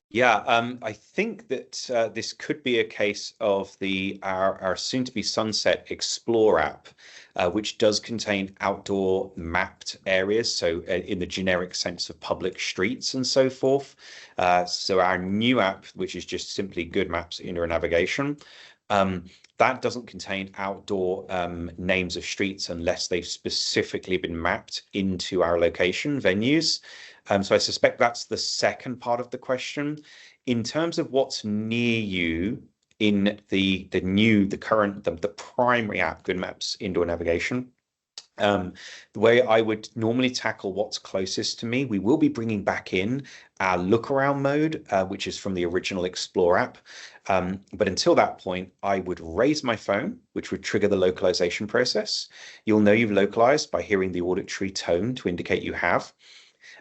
Yeah, I think that this could be a case of our soon-to-be sunset Explore app, which does contain outdoor mapped areas, so in the generic sense of public streets and so forth. So our new app, which is just simply Good Maps Indoor Navigation, that doesn't contain outdoor names of streets unless they've specifically been mapped into our location venues. So I suspect that's the second part of the question. In terms of what's near you in the primary app, Good Maps Indoor Navigation, the way I would normally tackle what's closest to me, we will be bringing back in our look around mode, which is from the original Explore app. But until that point, I would raise my phone, which would trigger the localization process. You'll know you've localized by hearing the auditory tone to indicate you have.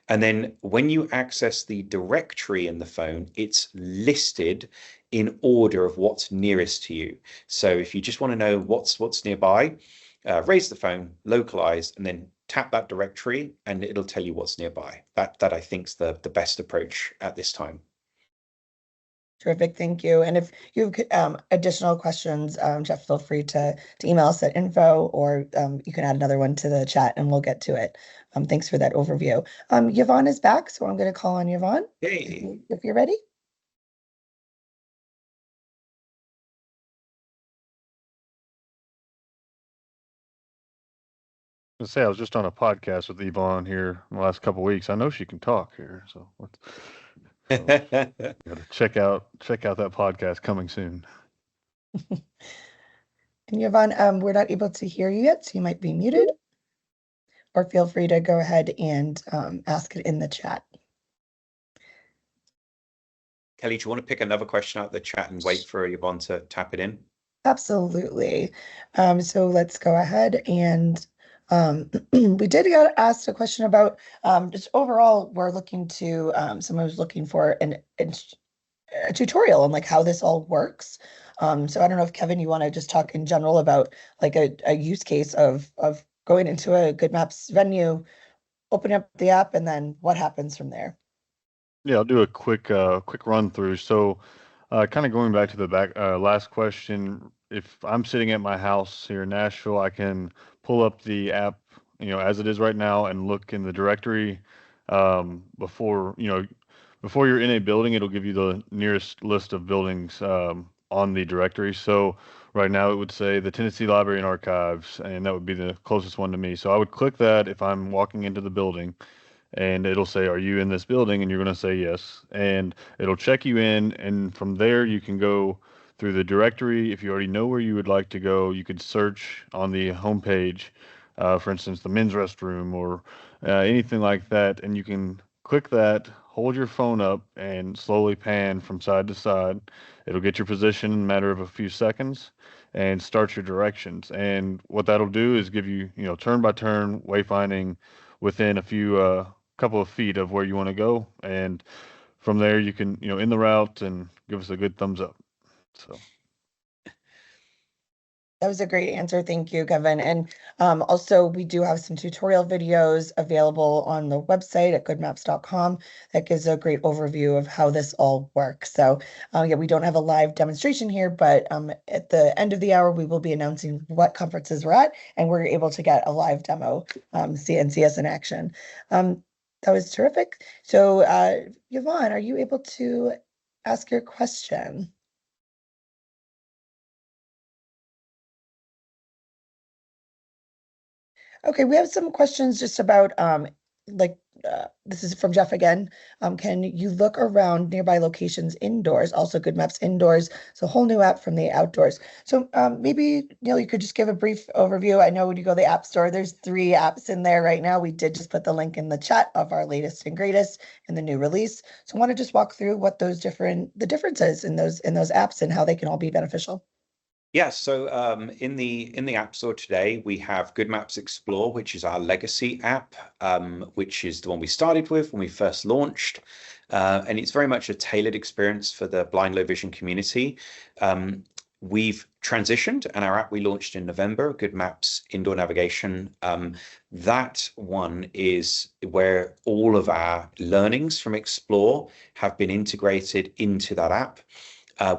And then when you access the directory in the phone, it's listed in order of what's nearest to you. So if you just want to know what's nearby, raise the phone, localize, and then tap that directory, and it'll tell you what's nearby. That I think's the best approach at this time. Terrific, thank you. And if you have additional questions, Jeff, feel free to email us at info, or you can add another one to the chat and we'll get to it. Thanks for that overview. Yvonne is back, so I'm going to call on Yvonne. Hey. If you're ready. I was just on a podcast with Yvonne here in the last couple of weeks. I know she can talk here, so gotta check out that podcast coming soon. And Yvonne, we're not able to hear you yet, so you might be muted. Or feel free to go ahead and ask it in the chat. Kelly, do you want to pick another question out of the chat and wait for Yvonne to tap it in? Absolutely. So let's go ahead and we did get asked a question about just overall, we're looking to someone who's looking for a tutorial on like how this all works. So I don't know if Kevin, you want to just talk in general about like a use case of going into a Good Maps venue, opening up the app, and then what happens from there. Yeah, I'll do a quick run through. So, kind of going back to the last question, if I'm sitting at my house here in Nashville, I can pull up the app as it is right now, and look in the directory before, before you're in a building, it'll give you the nearest list of buildings on the directory. So right now it would say the Tennessee Library and Archives, and that would be the closest one to me. So I would click that if I'm walking into the building, and it'll say, "Are you in this building?" And you're going to say yes, and it'll check you in, and from there you can go through the directory. If you already know where you would like to go, you could search on the homepage, for instance, the men's restroom or anything like that, and you can click that, hold your phone up, and slowly pan from side to side. It'll get your position in a matter of a few seconds and start your directions. And what that'll do is give you, turn by turn wayfinding within a few couple of feet of where you want to go, and from there you can, in the route, and give us a good thumbs up. So That was a great answer. Thank you, Kevin. And also, we do have some tutorial videos available on the website at goodmaps.com that gives a great overview of how this all works. So, yeah, we don't have a live demonstration here, but at the end of the hour, we will be announcing what conferences we're at, and we're able to get a live demo, see us in action. That was terrific. So, Yvonne, are you able to ask your question? Okay, we have some questions just about like this is from Jeff again. Can you look around nearby locations indoors? Also, Good Maps indoors. So, a whole new app from the outdoors. So, maybe Neil, you could just give a brief overview. I know when you go to the App Store, there's 3 apps in there right now. We did just put the link in the chat of our latest and greatest and the new release. So, I want to just walk through what the differences in those apps and how they can all be beneficial. Yeah, so in the App Store today, we have Good Maps Explore, which is our legacy app, which is the one we started with when we first launched. And it's very much a tailored experience for the blind low vision community. We've transitioned, and our app we launched in November, Good Maps Indoor Navigation. That one is where all of our learnings from Explore have been integrated into that app.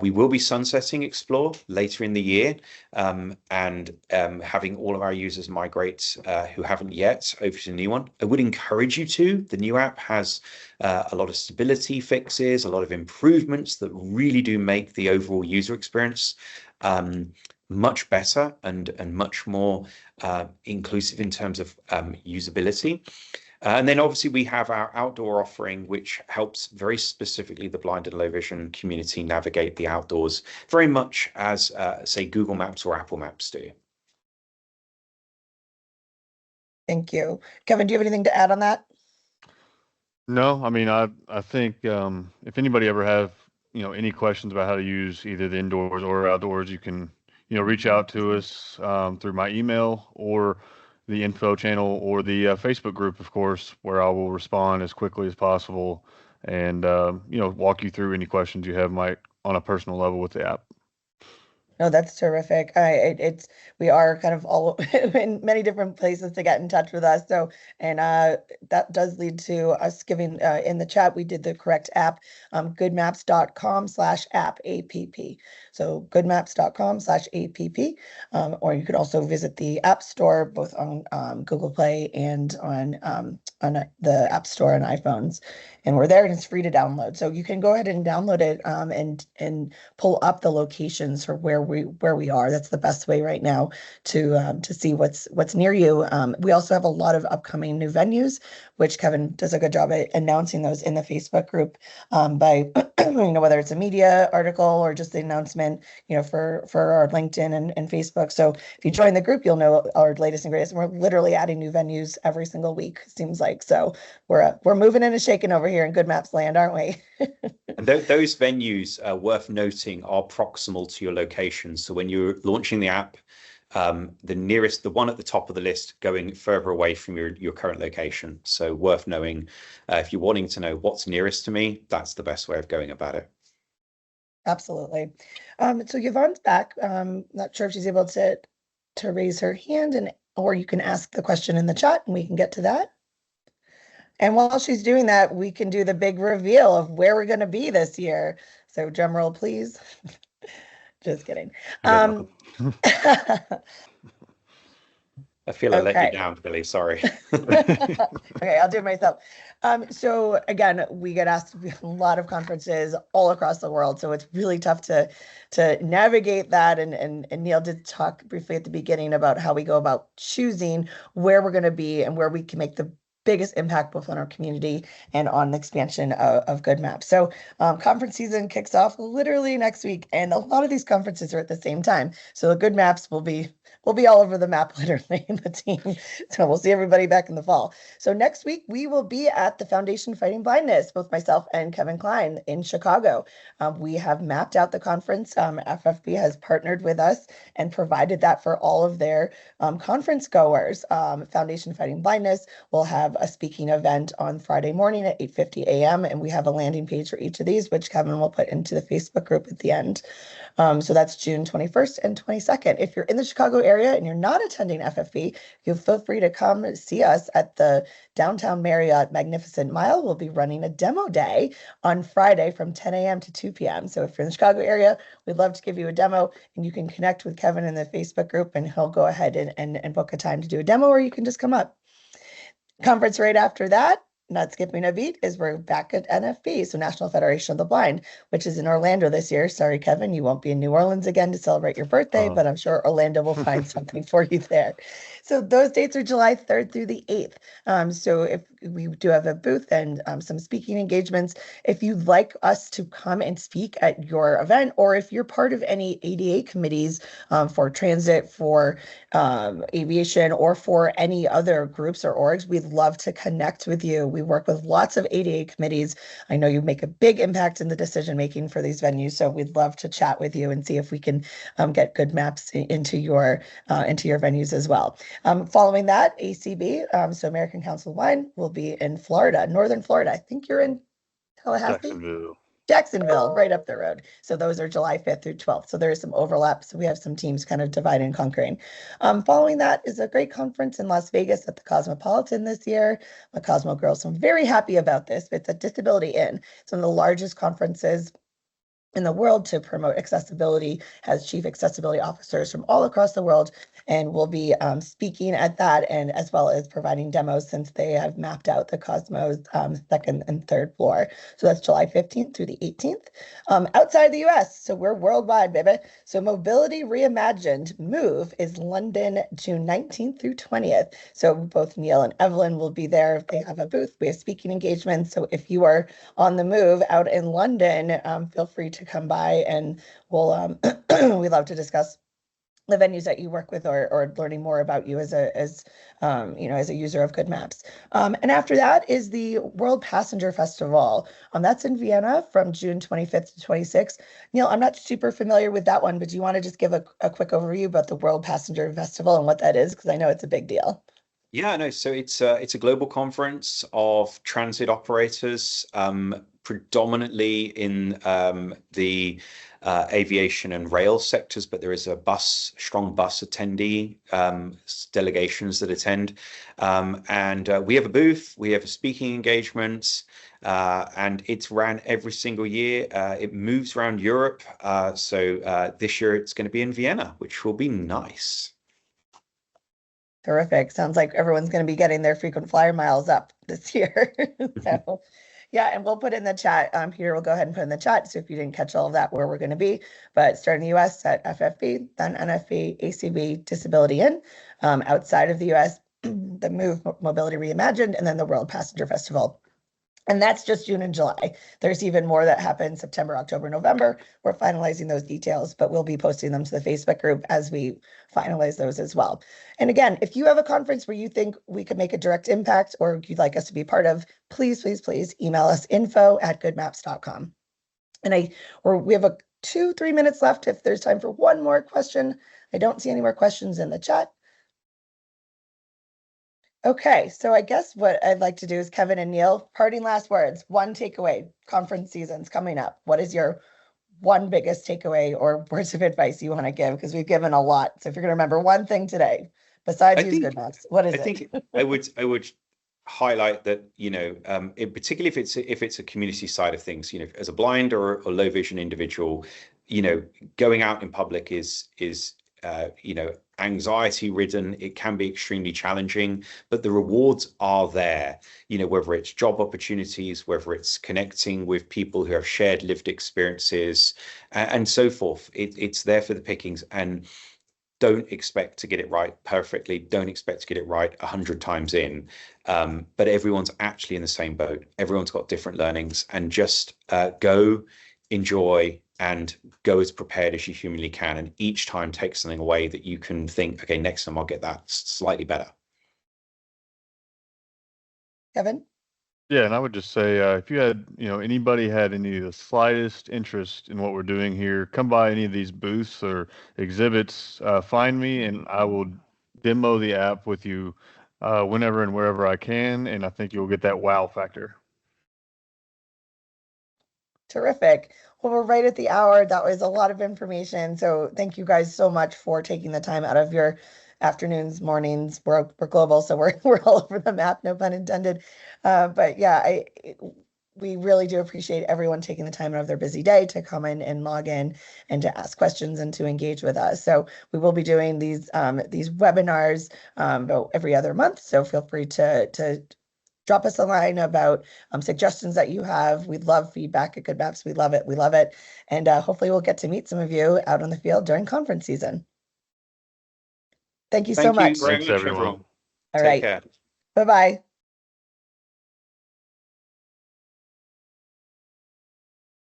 We will be sunsetting Explore later in the year, and having all of our users migrate who haven't yet over to the new one. I would encourage you to. The new app has a lot of stability fixes, a lot of improvements that really do make the overall user experience much better and much more inclusive in terms of usability. And then obviously we have our outdoor offering, which helps very specifically the blind and low vision community navigate the outdoors, very much as, say, Google Maps or Apple Maps do. Thank you. Kevin, do you have anything to add on that? no, I mean, I think if anybody ever have, any questions about how to use either the indoors or outdoors, you can, reach out to us through my email or the info channel or the Facebook group, of course, where I will respond as quickly as possible and, walk you through any questions you have might on a personal level with the app. No, that's terrific. We are kind of all in many different places to get in touch with us. So, and that does lead to us giving in the chat, we did the correct app, goodmaps.com/app, APP. So goodmaps.com/app. Or you could also visit the App Store, both on Google Play and on the App Store on iPhones. And we're there and it's free to download. So you can go ahead and download it and pull up the locations for where we are. That's the best way right now to see what's near you. We also have a lot of upcoming new venues, which Kevin does a good job at announcing those in the Facebook group by whether it's a media article or just the announcement, for our LinkedIn and Facebook. So if you join the group, you'll know our latest and greatest. And we're literally adding new venues every single week, seems like. So we're moving and shaking over here in Good Maps land, aren't we? And those venues, worth noting, are proximal to your location. So when you're launching the app, the one at the top of the list going further away from your current location. So worth knowing, if you're wanting to know what's nearest to me, that's the best way of going about it. Absolutely. So Yvonne's back. Not sure if she's able to raise her hand, or you can ask the question in the chat and we can get to that. And while she's doing that, we can do the big reveal of where we're going to be this year. So drum roll, please. Just kidding. I feel I let you Okay. down, Billy. Sorry. Okay, I'll do it myself. So again, we get asked to be a lot of conferences all across the world, so it's really tough to navigate that. And Neil did talk briefly at the beginning about how we go about choosing where we're going to be and where we can make the biggest impact both on our community and on the expansion of GoodMaps. So conference season kicks off literally next week, and a lot of these conferences are at the same time. So the GoodMaps will be all over the map, literally, in the team. So we'll see everybody back in the fall. So next week we will be at the Foundation Fighting Blindness, both myself and Kevin Klein in Chicago. We have mapped out the conference. FFB has partnered with us and provided that for all of their conference goers. Foundation Fighting Blindness will have a speaking event on Friday morning at 8:50 a.m. And we have a landing page for each of these, which Kevin will put into the Facebook group at the end. So that's June 21st and 22nd. If you're in the Chicago area and you're not attending FFB, you feel free to come see us at the Downtown Marriott Magnificent Mile. We'll be running a demo day on Friday from 10 a.m. to 2 p.m. So if you're in the Chicago area, we'd love to give you a demo, and you can connect with Kevin in the Facebook group and he'll go ahead and book a time to do a demo, or you can just come up. Conference right after that, not skipping a beat, is we're back at NFB, so National Federation of the Blind, which is in Orlando this year. Sorry, Kevin, you won't be in New Orleans again to celebrate your birthday, Uh, but I'm sure Orlando will find something for you there. So those dates are July 3rd through the 8th. So if we do have a booth and some speaking engagements, if you'd like us to come and speak at your event, or if you're part of any ADA committees for transit, for aviation, or for any other groups or orgs, we'd love to connect with you. We work with lots of ADA committees. I know you make a big impact in the decision making for these venues, so we'd love to chat with you and see if we can get GoodMaps into your venues as well. Following that, ACB, so American Council of Blind, will be in Florida, Northern Florida. I think you're in Tallahassee. Jacksonville. Jacksonville, right up the road. So those are July 5th through 12th. So there is some overlap. So we have some teams kind of dividing and conquering. Following that is a great conference in Las Vegas at the Cosmopolitan this year. The Cosmo Girls. So I'm very happy about this. It's a Disability Inn. It's one of the largest conferences in the world to promote accessibility, has chief accessibility officers from all across the world, and will be speaking at that, and as well as providing demos since they have mapped out the Cosmos second and third floor. So that's July 15th through the 18th. Outside the US, so we're worldwide, baby. So Mobility Reimagined Move is London, June 19th through 20th. So both Neil and Evelyn will be there. They have a booth. We have speaking engagements. So if you are on the move out in London, feel free to come by, and we'll we love to discuss the venues that you work with, or learning more about you as a user of GoodMaps. And after that is the World Passenger Festival. That's in Vienna from June 25th to 26th. Neil, I'm not super familiar with that one, but do you want to just give a quick overview about the World Passenger Festival and what that is? Because I know it's a big deal. Yeah, no. So it's a global conference of transit operators, predominantly in the aviation and rail sectors, but there is a strong bus attendee delegations that attend, and we have a booth, we have a speaking engagements, and it's ran every single year. It moves around Europe, so this year it's going to be in Vienna, which will be nice. Terrific. Sounds like everyone's going to be getting their frequent flyer miles up this year. So, yeah, and we'll put in the chat. Peter will go ahead and put in the chat. So if you didn't catch all of that, where we're going to be, but starting in the US at FFB, then NFB, ACB, Disability In. Outside of the US, the Move Mobility Reimagined, and then the World Passenger Festival. And that's just June and July. There's even more that happens September, October, November. We're finalizing those details, but we'll be posting them to the Facebook group as we finalize those as well. And again, if you have a conference where you think we could make a direct impact or you'd like us to be part of, please, please, please email us info@goodmaps.com. And we have 2-3 minutes left if there's time for one more question. I don't see any more questions in the chat. Okay, so I guess what I'd like to do is, Kevin and Neil, parting last words, one takeaway, conference season's coming up. What is your one biggest takeaway or words of advice you want to give? Because we've given a lot. So if you're going to remember one thing today, besides I use think GoodMaps, what is I it? think I would highlight that, particularly if it's a community side of things, as a blind or low vision individual, going out in public is anxiety ridden. It can be extremely challenging, but the rewards are there, whether it's job opportunities, whether it's connecting with people who have shared lived experiences, and so forth. It's there for the pickings. And don't expect to get it right perfectly. Don't expect to get it right 100 times in. But everyone's actually in the same boat. Everyone's got different learnings, and just go, enjoy, and go as prepared as you humanly can. And each time take something away that you can think, okay, next time I'll get that slightly better. Kevin? Yeah, and I would just say if you had, anybody had any of the slightest interest in what we're doing here, come by any of these booths or exhibits, find me, and I will demo the app with you whenever and wherever I can, and I think you'll get that wow factor. Terrific. Well, we're right at the hour. That was a lot of information. So thank you guys so much for taking the time out of your afternoons, mornings. We're global, so we're all over the map, no pun intended. But yeah, we really do appreciate everyone taking the time out of their busy day to come in and log in and to ask questions and to engage with us. So we will be doing these webinars about every other month. So feel free to drop us a line about suggestions that you have. We'd love feedback at GoodMaps. We love it. We love it. And hopefully we'll get to meet some of you out on the field during conference season. Thank you so much. Thank you very Thanks, much, everyone. everyone. All Take right. care. Bye-bye.